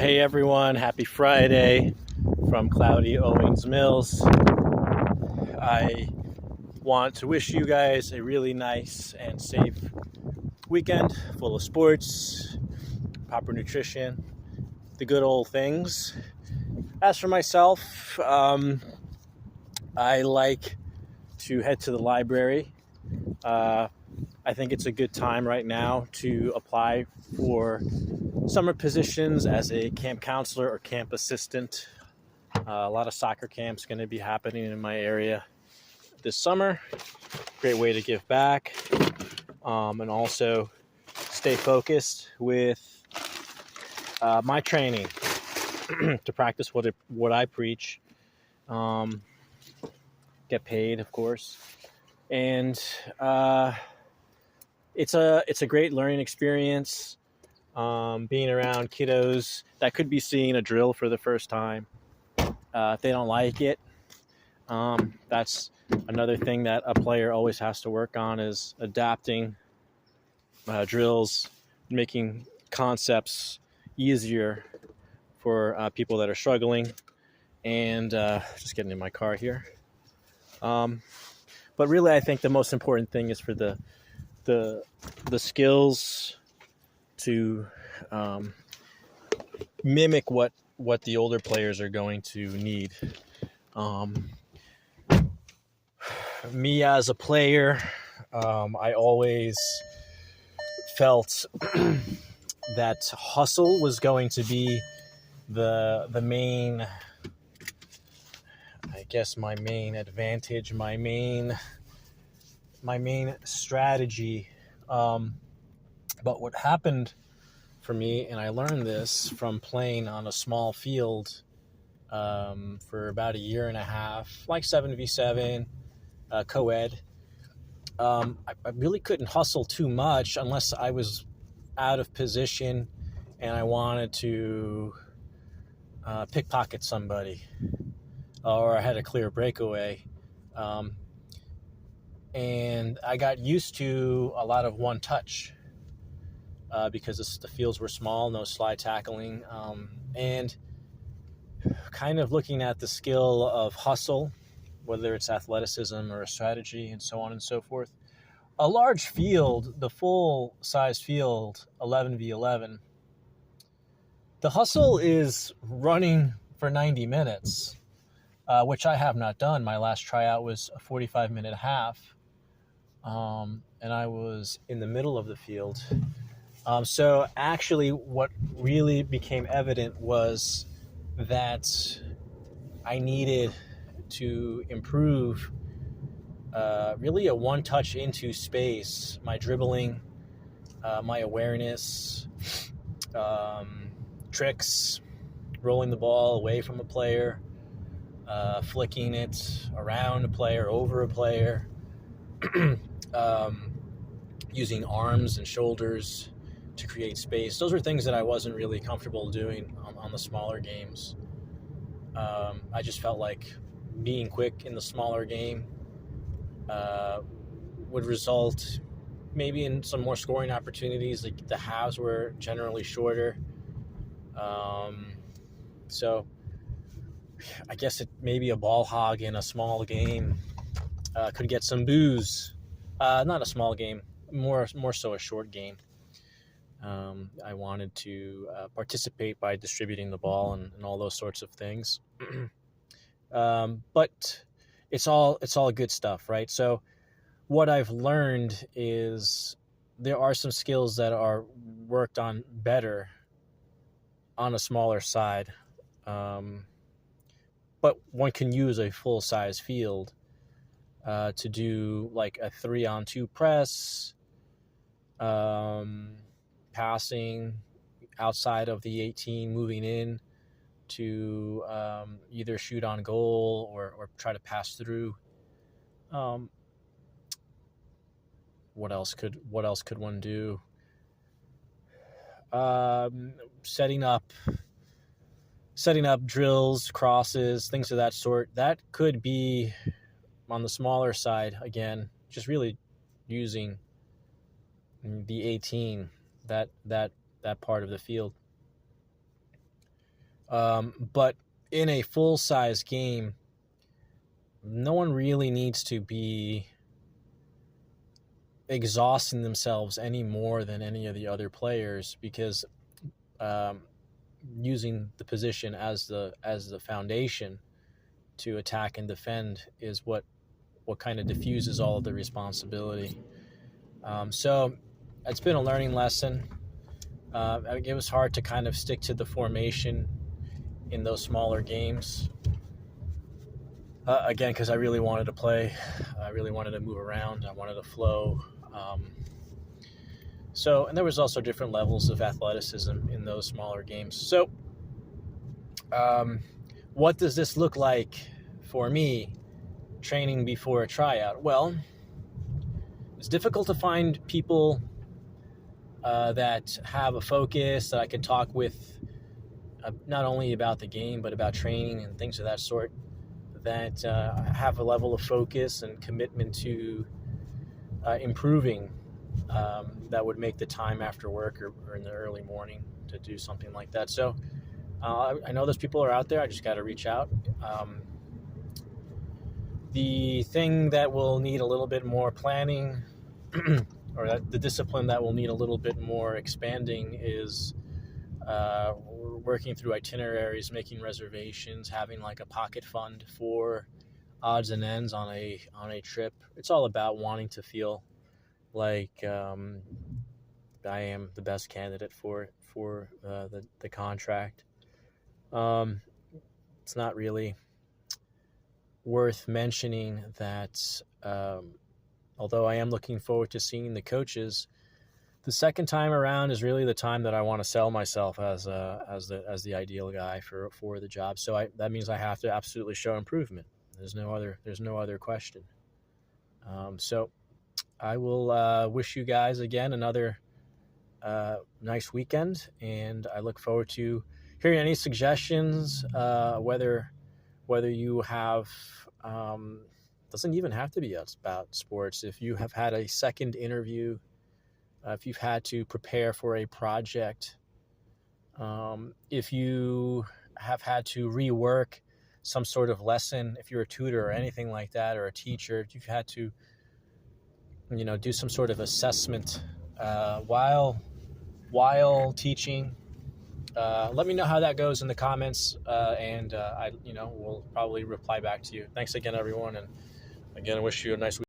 Hey everyone, happy Friday from Cloudy Owings Mills. I want to wish you guys a really nice and safe weekend full of sports, proper nutrition, the good old things. As for myself, I like to head to the library. I think it's a good time right now to apply for summer positions as a camp counselor or camp assistant. A lot of soccer camps going to be happening in my area this summer. Great way to give back and also stay focused with my training to practice what I preach. Get paid, of course, and it's a great learning experience. Being around kiddos that could be seeing a drill for the first time. If they don't like it, that's another thing that a player always has to work on is adapting drills, making concepts easier for people that are struggling. And just getting in my car here. But really, I think the most important thing is for the skills to mimic what the older players are going to need. Me as a player, I always felt that hustle was going to be the main, I guess, my main advantage, my main strategy. But what happened for me, and I learned this from playing on a small field for about a year and a half, like 7v7, co-ed. I really couldn't hustle too much unless I was out of position and I wanted to pickpocket somebody or I had a clear breakaway. And I got used to a lot of one touch because the fields were small, no slide tackling, and kind of looking at the skill of hustle, whether it's athleticism or a strategy and so on and so forth. A large field, the full size field, 11v11, the hustle is running for 90 minutes, which I have not done. My last tryout was a 45-minute half, and I was in the middle of the field. So actually what really became evident was that I needed to improve really a one touch into space, my dribbling, my awareness, tricks, rolling the ball away from a player, flicking it around a player, over a player, using arms and shoulders to create space. Those are things that I wasn't really comfortable doing on the smaller games. I just felt like being quick in the smaller game would result maybe in some more scoring opportunities. Like the halves were generally shorter. So I guess it maybe a ball hog in a small game could get some boos. Not a small game, more so a short game. I wanted to participate by distributing the ball and all those sorts of things. But it's all good stuff, right? So what I've learned is there are some skills that are worked on better on a smaller side. But one can use a full-size field to do like a 3-on-2 press, passing outside of the 18, moving in to either shoot on goal or try to pass through. What else could one do? Setting up drills, crosses, things of that sort. That could be on the smaller side again, just really using the 18, that part of the field. But in a full-size game, no one really needs to be exhausting themselves any more than any of the other players, because using the position as the foundation to attack and defend is what kind of diffuses all of the responsibility. So it's been a learning lesson. It was hard to kind of stick to the formation in those smaller games. Again, because I really wanted to play. I really wanted to move around. I wanted to flow. And there was also different levels of athleticism in those smaller games. So what does this look like for me training before a tryout? Well, it's difficult to find people that have a focus, that I can talk with not only about the game, but about training and things of that sort, that have a level of focus and commitment to improving that would make the time after work or in the early morning to do something like that. So I know those people are out there. I just got to reach out. The thing that will need a little bit more planning or the discipline that will need a little bit more expanding is working through itineraries, making reservations, having like a pocket fund for odds and ends on a trip. It's all about wanting to feel like I am the best candidate for the contract. It's not really worth mentioning that although I am looking forward to seeing the coaches, the second time around is really the time that I want to sell myself as the ideal guy for the job. So that means I have to absolutely show improvement. There's no other question. So I will wish you guys again another nice weekend, and I look forward to hearing any suggestions. Whether you have doesn't even have to be about sports. If you have had a second interview, if you've had to prepare for a project, if you have had to rework some sort of lesson, if you're a tutor or anything like that, or a teacher, if you've had to, do some sort of assessment while teaching, let me know how that goes in the comments, and I will probably reply back to you. Thanks again, everyone, and again, I wish you a nice week.